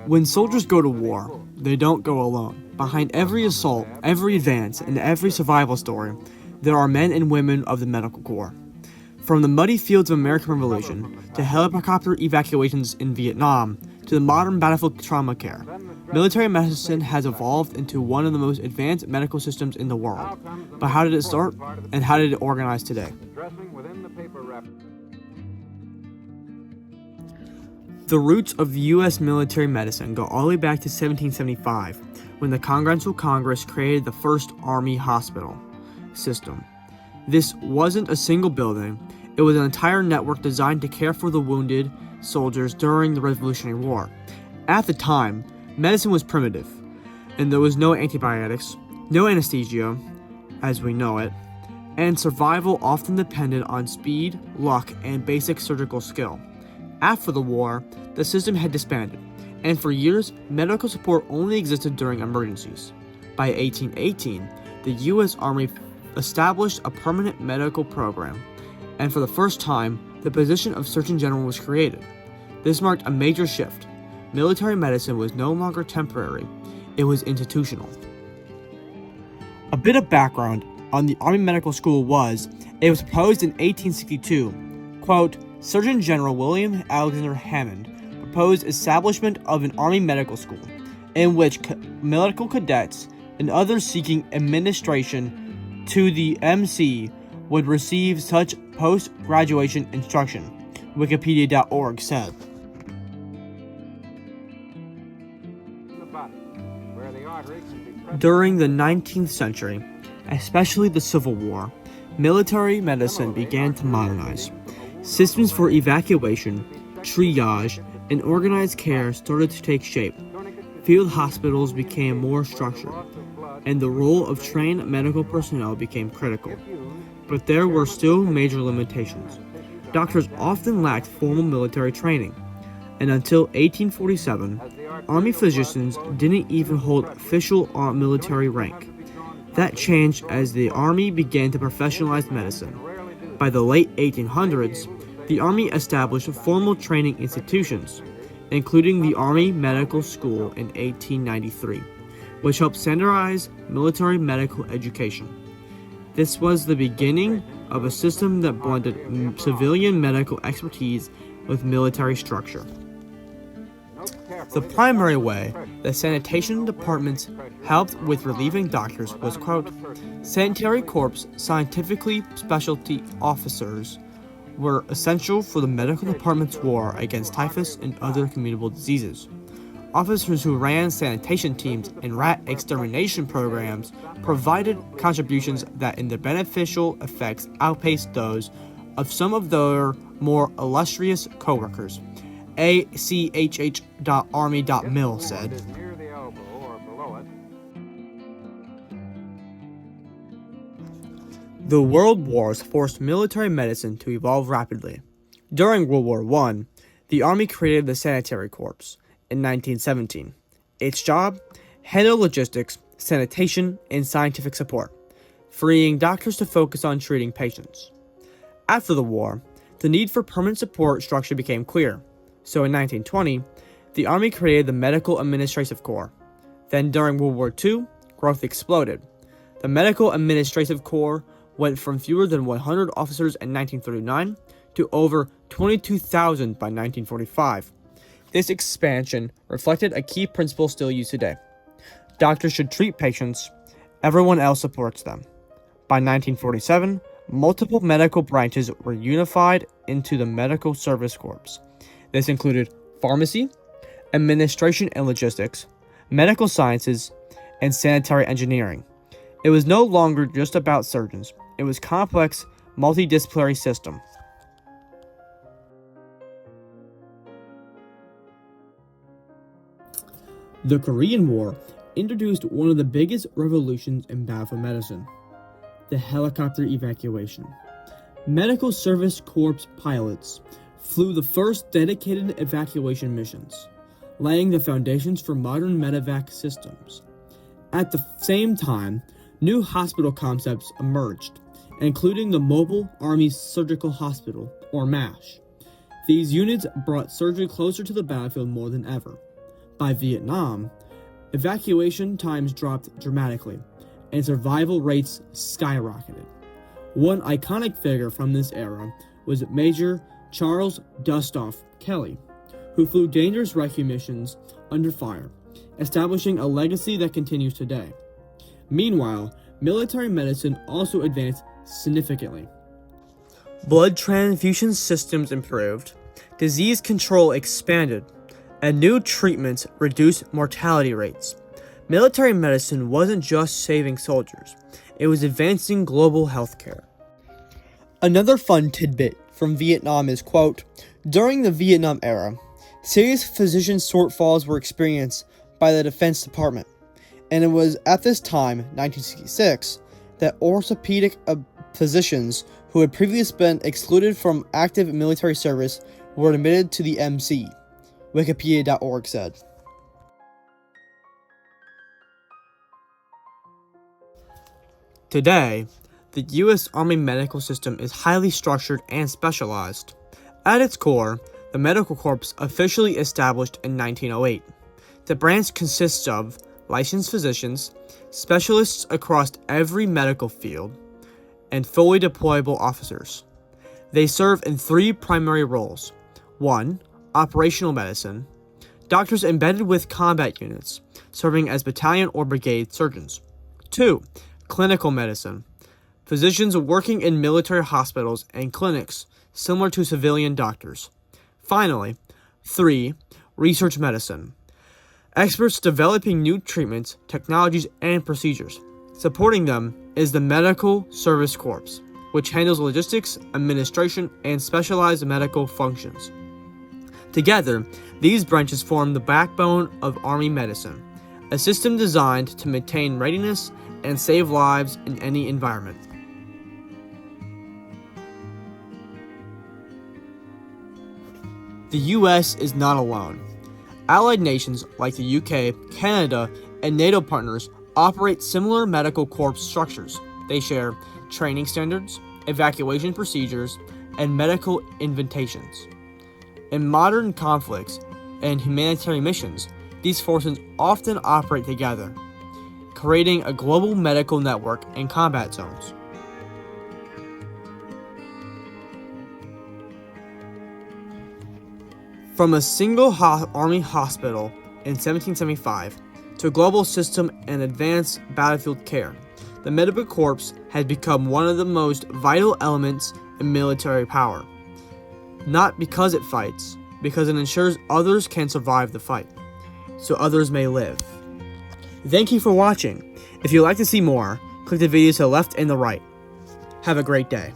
When soldiers go to war, they don't go alone. Behind every assault, every advance, and every survival story, there are men and women of the medical corps. From the muddy fields of American Revolution, to helicopter evacuations in Vietnam, to the modern battlefield trauma care, military medicine has evolved into one of the most advanced medical systems in the world. But how did it start, and how did it organize today? The roots of U.S. military medicine go all the way back to 1775, when the Continental Congress created the first Army hospital system. This wasn't a single building, it was an entire network designed to care for the wounded soldiers during the Revolutionary War. At the time, medicine was primitive, and there was no antibiotics, no anesthesia, as we know it, and survival often depended on speed, luck, and basic surgical skill. After the war, the system had disbanded, and for years, medical support only existed during emergencies. By 1818, the U.S. Army established a permanent medical program, and for the first time, the position of Surgeon General was created. This marked a major shift. Military medicine was no longer temporary, it was institutional. A bit of background on the Army Medical School was, it was proposed in 1862, quote, Surgeon General William Alexander Hammond proposed establishment of an Army medical school in which medical cadets and others seeking administration to the MC would receive such post-graduation instruction, Wikipedia.org said. During the 19th century, especially the Civil War, military medicine began to modernize. Systems for evacuation, triage, and organized care started to take shape. Field hospitals became more structured, and the role of trained medical personnel became critical. But there were still major limitations. Doctors often lacked formal military training, and until 1847, Army physicians didn't even hold official military rank. That changed as the Army began to professionalize medicine. By the late 1800s, the Army established formal training institutions, including the Army Medical School in 1893, which helped standardize military medical education. This was the beginning of a system that blended civilian medical expertise with military structure. The primary way that sanitation departments helped with relieving doctors was, quote, Sanitary Corps scientifically specialty officers were essential for the medical department's war against typhus and other communicable diseases. Officers who ran sanitation teams and rat extermination programs provided contributions that in their beneficial effects outpaced those of some of their more illustrious co-workers. ACHH.Army.mil said. The World Wars forced military medicine to evolve rapidly. During World War I, the Army created the Sanitary Corps in 1917. Its job? Handle logistics, sanitation, and scientific support, freeing doctors to focus on treating patients. After the war, the need for permanent support structure became clear, so in 1920, the Army created the Medical Administrative Corps. Then during World War II, growth exploded. The Medical Administrative Corps went from fewer than 100 officers in 1939 to over 22,000 by 1945. This expansion reflected a key principle still used today. Doctors should treat patients, everyone else supports them. By 1947, multiple medical branches were unified into the Medical Service Corps. This included pharmacy, administration and logistics, medical sciences, and sanitary engineering. It was no longer just about surgeons. It was a complex, multidisciplinary system. The Korean War introduced one of the biggest revolutions in battlefield medicine, the helicopter evacuation. Medical Service Corps pilots flew the first dedicated evacuation missions, laying the foundations for modern medevac systems. At the same time, new hospital concepts emerged, including the Mobile Army Surgical Hospital, or MASH. These units brought surgery closer to the battlefield more than ever. By Vietnam, evacuation times dropped dramatically, and survival rates skyrocketed. One iconic figure from this era was Major Charles Dustoff Kelly, who flew dangerous rescue missions under fire, establishing a legacy that continues today. Meanwhile, military medicine also advanced significantly. Blood transfusion systems improved, disease control expanded, and new treatments reduced mortality rates. Military medicine wasn't just saving soldiers, it was advancing global healthcare. Another fun tidbit from Vietnam is, quote, during the Vietnam era, serious physician shortfalls were experienced by the Defense Department, and it was at this time, 1966, that orthopedic physicians who had previously been excluded from active military service were admitted to the MC, Wikipedia.org said. Today, the U.S. Army medical system is highly structured and specialized. At its core, the Medical Corps officially established in 1908. The branch consists of licensed physicians, specialists across every medical field, and fully deployable officers. They serve in three primary roles. 1. Operational medicine. Doctors embedded with combat units, serving as battalion or brigade surgeons. 2. Clinical medicine. Physicians working in military hospitals and clinics, similar to civilian doctors. Finally, 3. Research medicine. Experts developing new treatments, technologies, and procedures. Supporting them is the Medical Service Corps, which handles logistics, administration, and specialized medical functions. Together, these branches form the backbone of Army medicine, a system designed to maintain readiness and save lives in any environment. The U.S. is not alone. Allied nations like the UK, Canada, and NATO partners operate similar medical corps structures. They share training standards, evacuation procedures, and medical invitations. In modern conflicts and humanitarian missions, these forces often operate together, creating a global medical network in combat zones. From a single Army hospital in 1775 to a global system and advanced battlefield care, the Medical Corps has become one of the most vital elements in military power. Not because it fights, because it ensures others can survive the fight, so others may live. Thank you for watching. If you'd like to see more, click the videos to the left and the right. Have a great day.